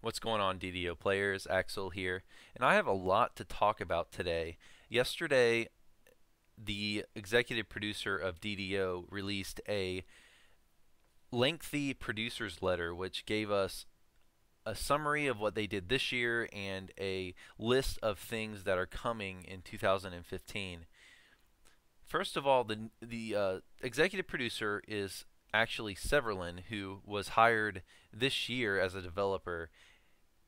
What's going on, DDO players? Axel here, and I have a lot to talk about today. Yesterday, the executive producer of DDO released a lengthy producer's letter which gave us a summary of what they did this year and a list of things that are coming in 2015. First of all, the executive producer is actually Severlin, who was hired this year as a developer,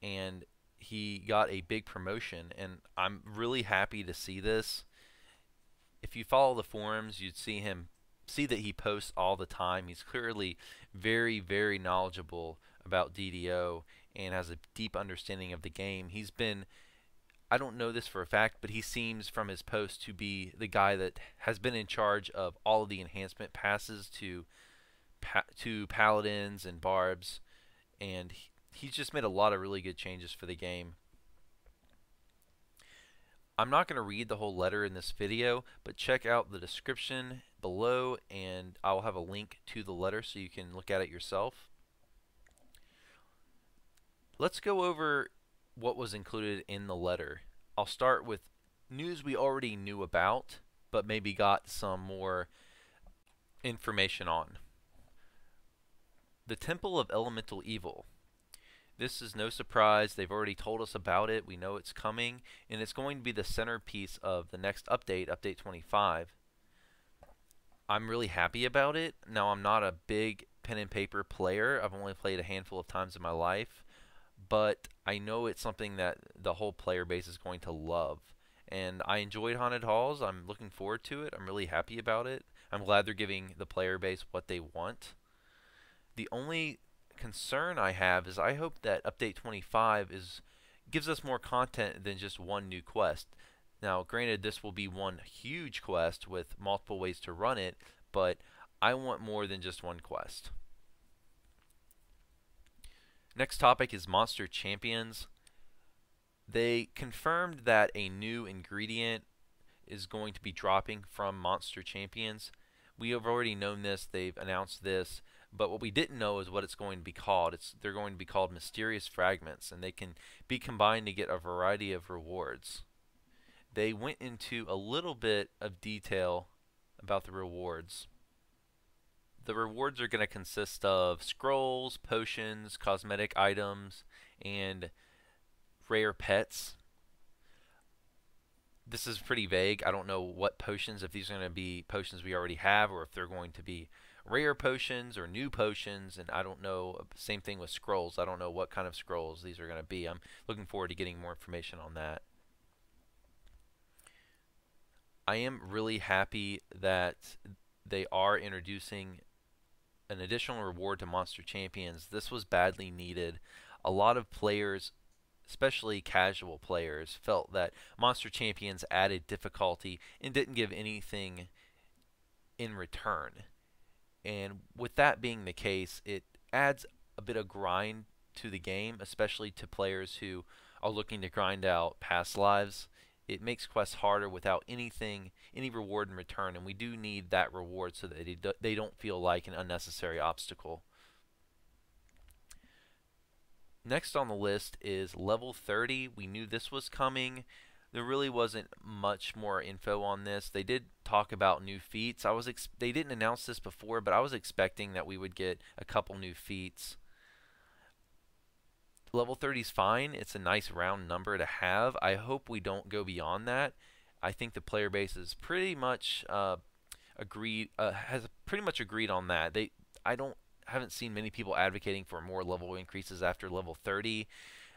and he got a big promotion, and I'm really happy to see this. If you follow the forums, you'd see that he posts all the time. He's clearly very knowledgeable about DDO and has a deep understanding of the game. He's been, I don't know this for a fact, but he seems from his post to be the guy that has been in charge of all of the enhancement passes to paladins and barbs, and he's just made a lot of really good changes for the game. I'm not going to read the whole letter in this video, but check out the description below and I'll have a link to the letter so you can look at it yourself. Let's go over what was included in the letter. I'll start with news we already knew about, but maybe got some more information on. The Temple of Elemental Evil. This is no surprise. They've already told us about it. We know it's coming, and it's going to be the centerpiece of the next update, Update 25. I'm really happy about it. Now, I'm not a big pen and paper player. I've only played a handful of times in my life, but I know it's something that the whole player base is going to love. And I enjoyed Haunted Halls. I'm looking forward to it. I'm really happy about it. I'm glad they're giving the player base what they want. The only concern I have is I hope that Update 25 gives us more content than just one new quest. Now, granted, this will be one huge quest with multiple ways to run it, but I want more than just one quest. Next topic is Monster Champions. They confirmed that a new ingredient is going to be dropping from Monster Champions. We have already known this. They've announced this. But what we didn't know is what it's going to be called. They're going to be called Mysterious Fragments, and they can be combined to get a variety of rewards. They went into a little bit of detail about the rewards. The rewards are going to consist of scrolls, potions, cosmetic items, and rare pets. This is pretty vague. I don't know what potions, if these are going to be potions we already have, or if they're going to be rare potions or new potions, and I don't know. Same thing with scrolls. I don't know what kind of scrolls these are going to be. I'm looking forward to getting more information on that. I am really happy that they are introducing an additional reward to Monster Champions. This was badly needed. A lot of players, especially casual players, felt that Monster Champions added difficulty and didn't give anything in return. And with that being the case, it adds a bit of grind to the game, especially to players who are looking to grind out past lives. It makes quests harder without any reward in return, and we do need that reward so that they don't feel like an unnecessary obstacle. Next on the list is level 30. We knew this was coming. There really wasn't much more info on this. They did talk about new feats. They didn't announce this before, but I was expecting that we would get a couple new feats. Level 30 is fine. It's a nice round number to have. I hope we don't go beyond that. I think the player base is pretty much agreed on that. Haven't seen many people advocating for more level increases after level 30.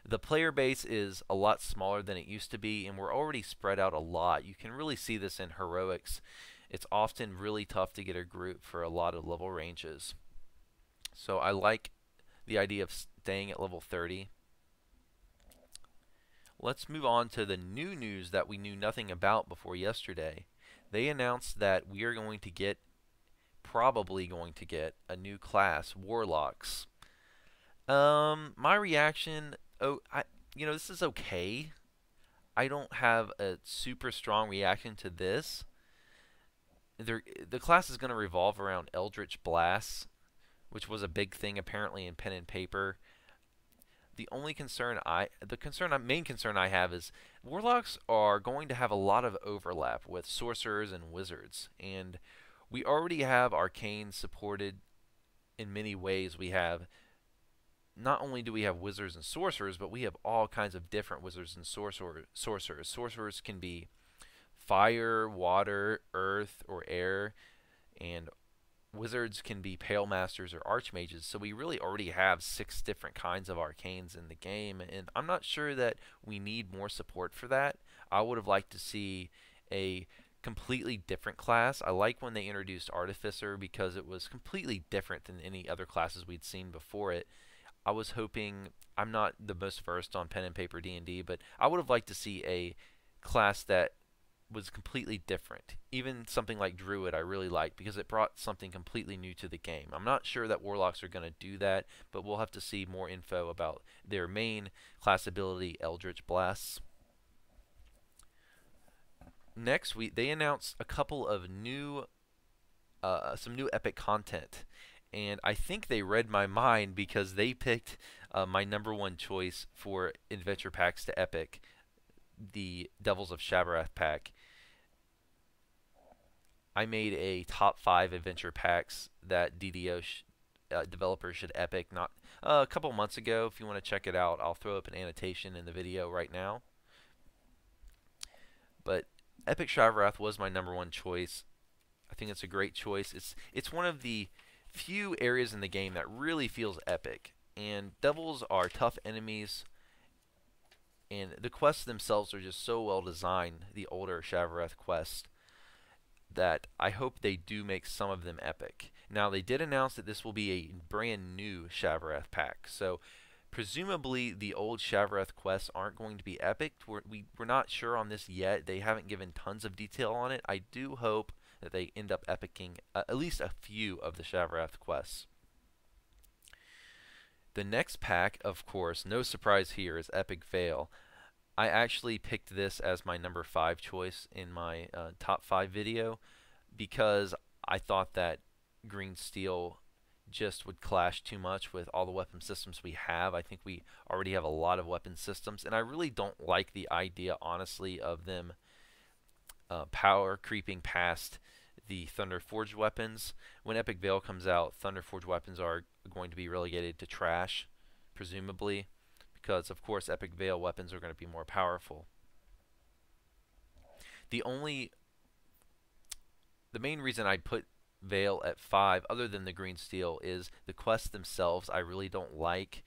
The player base is a lot smaller than it used to be, and we're already spread out a lot. You can really see this in heroics. It's often really tough to get a group for a lot of level ranges. So I like the idea of staying at level 30. Let's move on to the new news that we knew nothing about before yesterday. They announced that we are probably going to get a new class, Warlocks. My reaction, this is okay. I don't have a super strong reaction to this. The class is going to revolve around Eldritch Blasts, which was a big thing apparently in pen and paper. The only concern main concern I have is warlocks are going to have a lot of overlap with sorcerers and wizards, and we already have arcane supported in many ways. We have not only do we have wizards and sorcerers, but we have all kinds of different wizards and sorcerers. Sorcerers can be fire, water, earth, or air, and wizards can be pale masters or archmages. So we really already have 6 different kinds of arcanes in the game, and I'm not sure that we need more support for that. I would have liked to see a completely different class. I like when they introduced Artificer because it was completely different than any other classes we'd seen before it. I was hoping, I'm not the most versed on pen and paper D&D, but I would have liked to see a class that was completely different. Even something like Druid I really liked because it brought something completely new to the game. I'm not sure that Warlocks are going to do that, but we'll have to see more info about their main class ability, Eldritch Blasts. Next, they announced a couple of some new epic content, and I think they read my mind because they picked my #1 choice for adventure packs to epic, the Devils of Shavarath pack. I made a top 5 adventure packs that DDO developers should epic not a couple months ago. If you want to check it out, I'll throw up an annotation in the video right now. But Epic Shavarath was my #1 choice. I think it's a great choice. It's one of the few areas in the game that really feels epic. And devils are tough enemies, and the quests themselves are just so well designed, the older Shavarath quests, that I hope they do make some of them epic. Now, they did announce that this will be a brand new Shavarath pack, so presumably the old Shavarath quests aren't going to be epic. We're not sure on this yet. They haven't given tons of detail on it. I do hope that they end up epicking at least a few of the Shavarath quests. The next pack, of course, no surprise here, is Epic Veil. I actually picked this as my #5 choice in my top 5 video because I thought that green steel just would clash too much with all the weapon systems we have. I think we already have a lot of weapon systems, and I really don't like the idea, honestly, of them power creeping past the Thunderforged weapons. When Epic Veil comes out, Thunderforged weapons are going to be relegated to trash, presumably, because of course Epic Veil weapons are going to be more powerful. The main reason I put Veil at 5, other than the green steel, is the quests themselves I really don't like.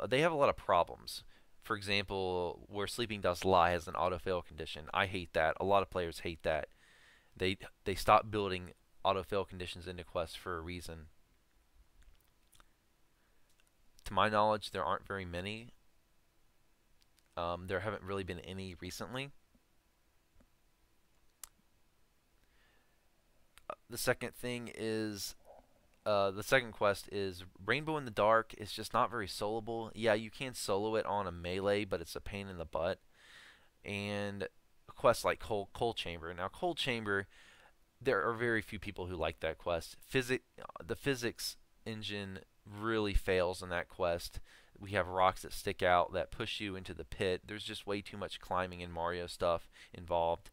They have a lot of problems. For example, where Sleeping Dust Lie has an autofail condition. I hate that. A lot of players hate that. They stopped building autofail conditions into quests for a reason. To my knowledge, there aren't very many. There haven't really been any recently. The second quest is Rainbow in the Dark. It's just not very soloable. Yeah, you can solo it on a melee, but it's a pain in the butt. And quests like Cold Chamber. Now, Cold Chamber, there are very few people who like that quest. The physics engine really fails in that quest. We have rocks that stick out that push you into the pit. There's just way too much climbing and Mario stuff involved.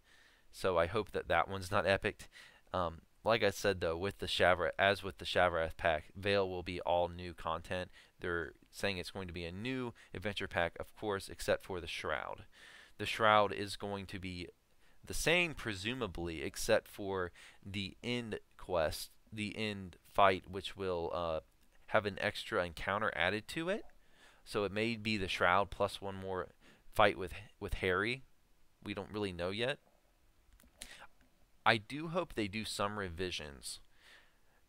So I hope that one's not epic. Like I said, though, with the Shavarath pack, Veil will be all new content. They're saying it's going to be a new adventure pack, of course, except for the Shroud. The Shroud is going to be the same, presumably, except for the end quest, the end fight, which will have an extra encounter added to it. So it may be the Shroud plus one more fight with Harry. We don't really know yet. I do hope they do some revisions.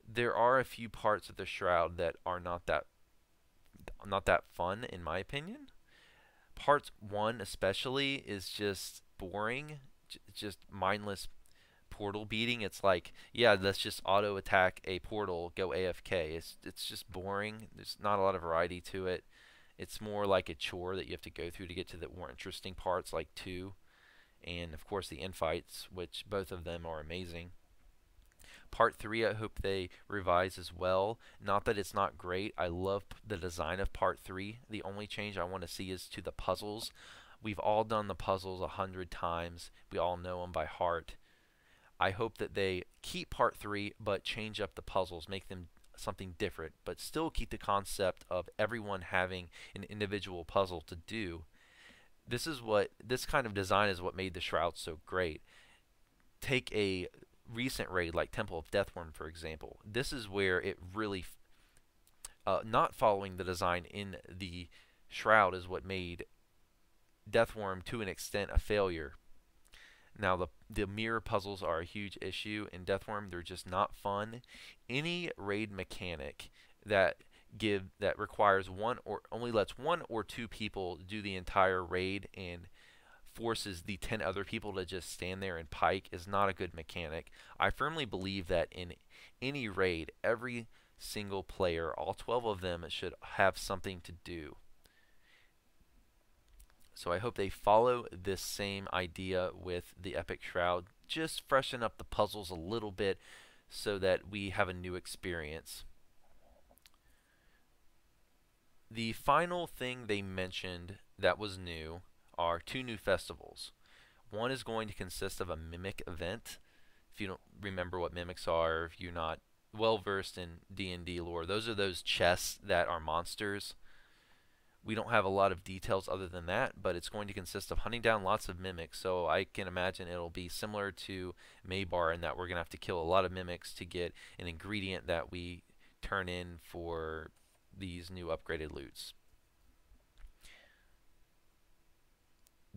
There are a few parts of the Shroud that are not that fun, in my opinion. Part 1 especially is just boring, just mindless portal beating. It's like, yeah, let's just auto attack a portal, go AFK. It's just boring. There's not a lot of variety to it. It's more like a chore that you have to go through to get to the more interesting parts, like 2. And of course the end fights, which both of them are amazing. Part 3, I hope they revise as well. Not that it's not great. I love the design of Part 3. The only change I want to see is to the puzzles. We've all done the puzzles 100 times. We all know them by heart. I hope that they keep Part 3 but change up the puzzles, make them something different, but still keep the concept of everyone having an individual puzzle to do. This kind of design is what made the Shroud so great. Take a recent raid like Temple of Deathworm, for example. This is where it really not following the design in the Shroud is what made Deathworm to an extent a failure. Now the mirror puzzles are a huge issue in Deathworm. They're just not fun. Any raid mechanic that requires one or only lets one or two people do the entire raid and forces the 10 other people to just stand there and pike is not a good mechanic. I firmly believe that in any raid, every single player, all 12 of them, should have something to do. So I hope they follow this same idea with the Epic Shroud. Just freshen up the puzzles a little bit so that we have a new experience. The final thing they mentioned that was new are 2 new festivals. One is going to consist of a mimic event. If you don't remember what mimics are, if you're not well versed in D&D lore, those are those chests that are monsters. We don't have a lot of details other than that, but it's going to consist of hunting down lots of mimics, so I can imagine it'll be similar to Maybar in that we're going to have to kill a lot of mimics to get an ingredient that we turn in for these new upgraded loots.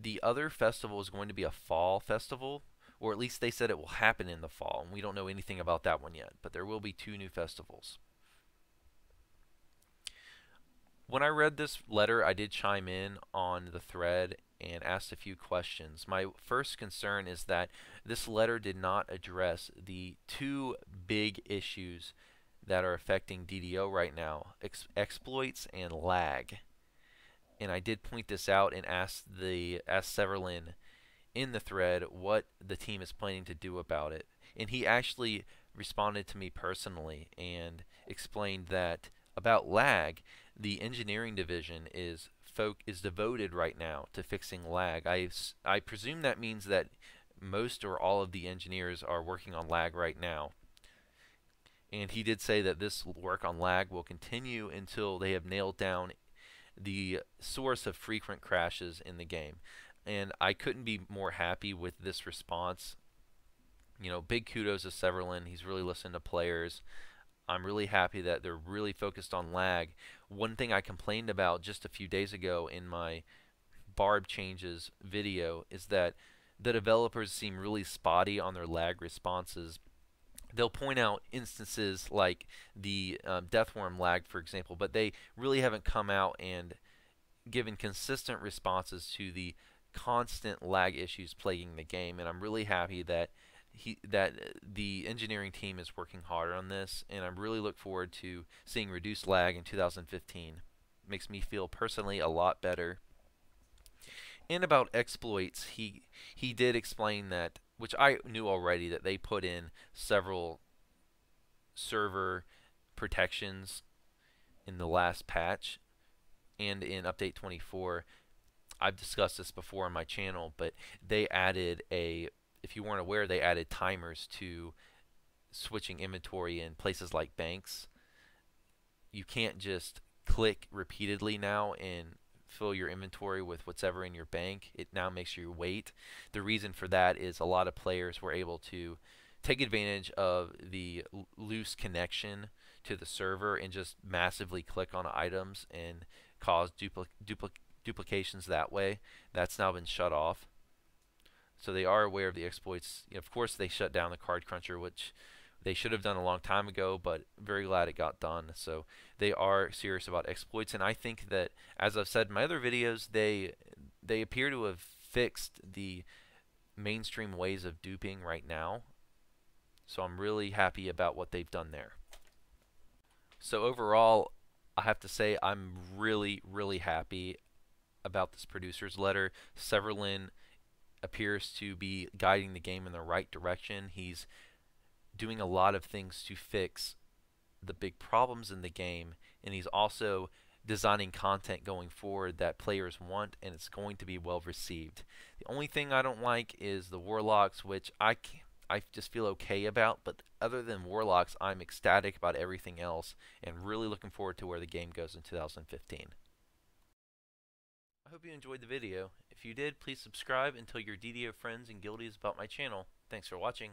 The other festival is going to be a fall festival, or at least they said it will happen in the fall, and we don't know anything about that one yet, but there will be 2 new festivals. When I read this letter, I did chime in on the thread and asked a few questions. My first concern is that this letter did not address the 2 big issues that are affecting DDO right now, exploits and lag. And I did point this out and asked Severlin in the thread what the team is planning to do about it. And he actually responded to me personally and explained that about lag, the engineering division is devoted right now to fixing lag. I presume that means that most or all of the engineers are working on lag right now. And he did say that this work on lag will continue until they have nailed down the source of frequent crashes in the game. And I couldn't be more happy with this response. You know, big kudos to Severlin. He's really listened to players. I'm really happy that they're really focused on lag. One thing I complained about just a few days ago in my barb changes video is that the developers seem really spotty on their lag responses. They'll point out instances like the Deathworm lag, for example, but they really haven't come out and given consistent responses to the constant lag issues plaguing the game. And I'm really happy that the engineering team is working hard on this, and I really look forward to seeing reduced lag in 2015. Makes me feel personally a lot better. And about exploits, he did explain that, which I knew already, that they put in several server protections in the last patch and in update 24. I've discussed this before on my channel, but they added if you weren't aware, they added timers to switching inventory in places like banks. You can't just click repeatedly now and fill your inventory with whatever in your bank. It now makes you wait. The reason for that is a lot of players were able to take advantage of the loose connection to the server and just massively click on items and cause duplications that way. That's now been shut off. So they are aware of the exploits. Of course, they shut down the card cruncher, which they should have done a long time ago, but very glad it got done. So they are serious about exploits, and I think that, as I've said in my other videos, they appear to have fixed the mainstream ways of duping right now. So I'm really happy about what they've done there. So overall, I have to say I'm really, really happy about this producer's letter. Severlin appears to be guiding the game in the right direction. He's doing a lot of things to fix the big problems in the game, and he's also designing content going forward that players want, and it's going to be well received. The only thing I don't like is the Warlocks, which I just feel okay about, but other than Warlocks, I'm ecstatic about everything else and really looking forward to where the game goes in 2015. I hope you enjoyed the video. If you did, please subscribe and tell your DDO friends and guildies about my channel. Thanks for watching.